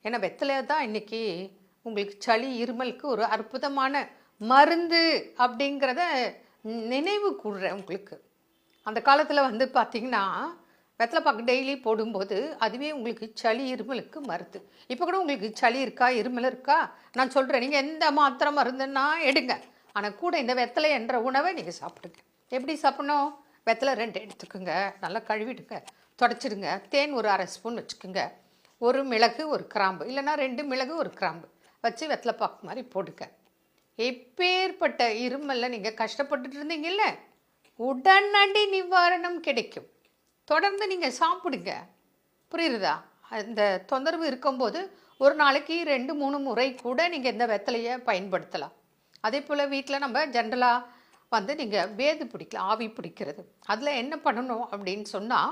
ஏன்னா வெத்தலை தான் இன்றைக்கி உங்களுக்கு சளி இருமலுக்கு ஒரு அற்புதமான மருந்து அப்படிங்கிறத நினைவு கூடுறேன் உங்களுக்கு. அந்த காலத்தில் வந்து பார்த்திங்கன்னா வெத்தலை பாக்கு டெய்லி போடும்போது அதுவே உங்களுக்கு சளி இருமலுக்கு மருந்து. இப்போ கூட உங்களுக்கு சளி இருக்கா இருமல் இருக்கா நான் சொல்கிறேன், நீங்கள் எந்த மாத்திரை மருந்துன்னா எடுங்க, ஆனால் கூட இந்த வெத்தலை என்ற உணவை நீங்கள் சாப்பிடுங்க. எப்படி சாப்பிடணும்? வெத்தலை 2 எடுத்துக்கோங்க, நல்லா கழுவிடுங்க, தொடச்சிடுங்க, தேன் ஒரு 1/2 ஸ்பூன் வச்சுக்கோங்க, ஒரு மிளகு ஒரு கிராம்பு, இல்லைன்னா 2 மிளகு ஒரு கிராம்பு வச்சு வெத்தலை பாக்கு மாதிரி போடுங்க. எப்பேற்பட்ட இருமலில் நீங்கள் கஷ்டப்பட்டுட்டு இருந்தீங்கல்ல, உடனடி நிவாரணம் கிடைக்கும். தொடர்ந்து நீங்கள் சாப்பிடுங்க. புரியுறதா? இந்த தொந்தரவு இருக்கும்போது ஒரு நாளைக்கு 2-3 முறை கூட நீங்கள் இந்த வெத்தலையை பயன்படுத்தலாம். அதே போல் வீட்டில் நம்ம ஜென்ரலாக வந்து நீங்கள் வேது பிடிக்கலாம், ஆவி பிடிக்கிறது. அதில் என்ன பண்ணணும் அப்படின்னு சொன்னால்,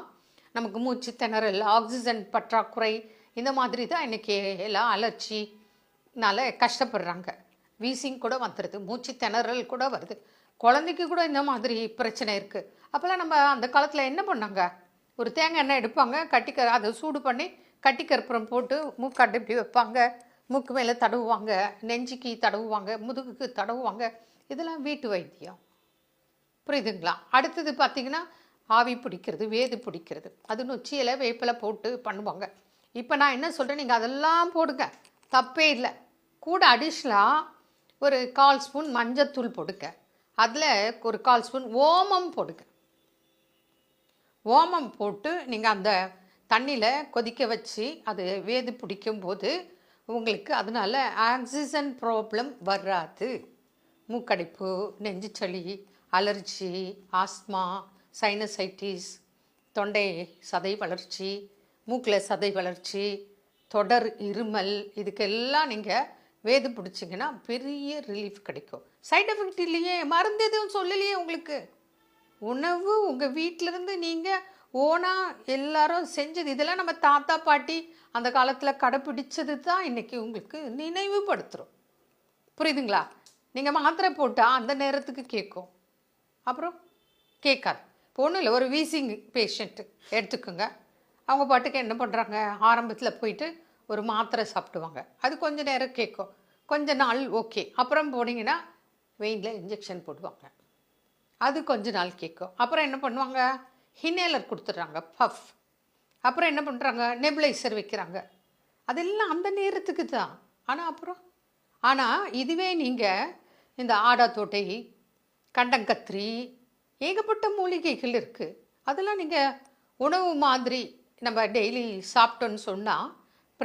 நமக்கு மூச்சு திணறல், ஆக்சிஜன் பற்றாக்குறை, இந்த மாதிரி தான் இன்றைக்கி எல்லாம் அலர்ஜினால் கஷ்டப்படுறாங்க. வீசிங் கூட வந்துடுது, மூச்சு திணறல் கூட வருது, குழந்தைக்கு கூட இந்த மாதிரி பிரச்சனை இருக்குது. அப்போல்லாம் நம்ம அந்த காலத்தில் என்ன பண்ணாங்க? ஒரு தேங்காய் எண்ணெய் எடுப்பாங்க, அதை சூடு பண்ணி கட்டி கற்பூரம் போட்டு மூக்காட்டு இப்படி வைப்பாங்க, மூக்கு மேலே தடவுவாங்க, நெஞ்சுக்கு தடவுவாங்க, முதுகுக்கு தடவுவாங்க. இதெல்லாம் வீட்டு வைத்தியம். புரியுதுங்களா? அடுத்தது பார்த்திங்கன்னா ஆவி பிடிக்கிறது, வேது பிடிக்கிறது, அது நொச்சியில் வேப்பிலை போட்டு பண்ணுவாங்க. இப்போ நான் என்ன சொல்கிறேன், நீங்கள் அதெல்லாம் போடுங்க, தப்பே இல்லை. கூட அடிஷ்னலாக ஒரு 1/4 ஸ்பூன் மஞ்சத்தூள் போடுங்க, அதில் ஒரு 1/4 ஸ்பூன் ஓமம் போடுங்க. ஓமம் போட்டு நீங்கள் அந்த தண்ணியில் கொதிக்க வச்சு அது வேது பிடிக்கும்போது உங்களுக்கு அதனால் ஆக்சிஜன் ப்ராப்ளம் வராது. மூக்கடைப்பு, நெஞ்சு சளி, அலர்ஜி, ஆஸ்மா, சைனசைட்டிஸ், தொண்டை சதை வளர்ச்சி, மூக்கில் சதை வளர்ச்சி, தொடர் இருமல், இதுக்கெல்லாம் நீங்கள் வேது பிடிச்சிங்கன்னா பெரிய ரிலீஃப் கிடைக்கும். சைட் எஃபெக்ட் இல்லையே, மருந்து எதுவும் சொல்லலையே உங்களுக்கு. உணவு உங்கள் வீட்டிலேருந்து நீங்கள் ஓனாக எல்லாரும் செஞ்சது. இதெல்லாம் நம்ம தாத்தா பாட்டி அந்த காலத்தில் கடைப்பிடிச்சது தான் இன்றைக்கி உங்களுக்கு நினைவுபடுத்துகிறோம். புரியுதுங்களா? நீங்கள் மாத்திரை போட்டால் அந்த நேரத்துக்கு கேட்கும், அப்புறம் கேட்காது. இப்போ ஒன்றும் இல்லை, ஒரு வீசிங் பேஷண்ட்டு எடுத்துக்கோங்க. அவங்க பாட்டுக்கு என்ன பண்ணுறாங்க, ஆரம்பத்தில் போயிட்டு ஒரு மாத்திரை சாப்பிடுவாங்க, அது கொஞ்சம் நேரம் கேட்கும், கொஞ்ச நாள் ஓகே. அப்புறம் போனீங்கன்னா வெயினில் இன்ஜெக்ஷன் போடுவாங்க, அது கொஞ்ச நாள் கேட்கும். அப்புறம் என்ன பண்ணுவாங்க, ஹினேலர் கொடுத்துட்றாங்க, பஃப். அப்புறம் என்ன பண்ணுறாங்க, நெபுலைசர் வைக்கிறாங்க. அதெல்லாம் அந்த நேரத்துக்கு தான். ஆனால் இதுவே நீங்கள் இந்த ஆடாத்தோட்டை, கண்டங்கத்திரி, ஏகப்பட்ட மூலிகைகள் இருக்குது. அதெல்லாம் நீங்கள் உணவு மாதிரி நம்ம டெய்லி சாப்பிட்டோன்னு சொன்னால்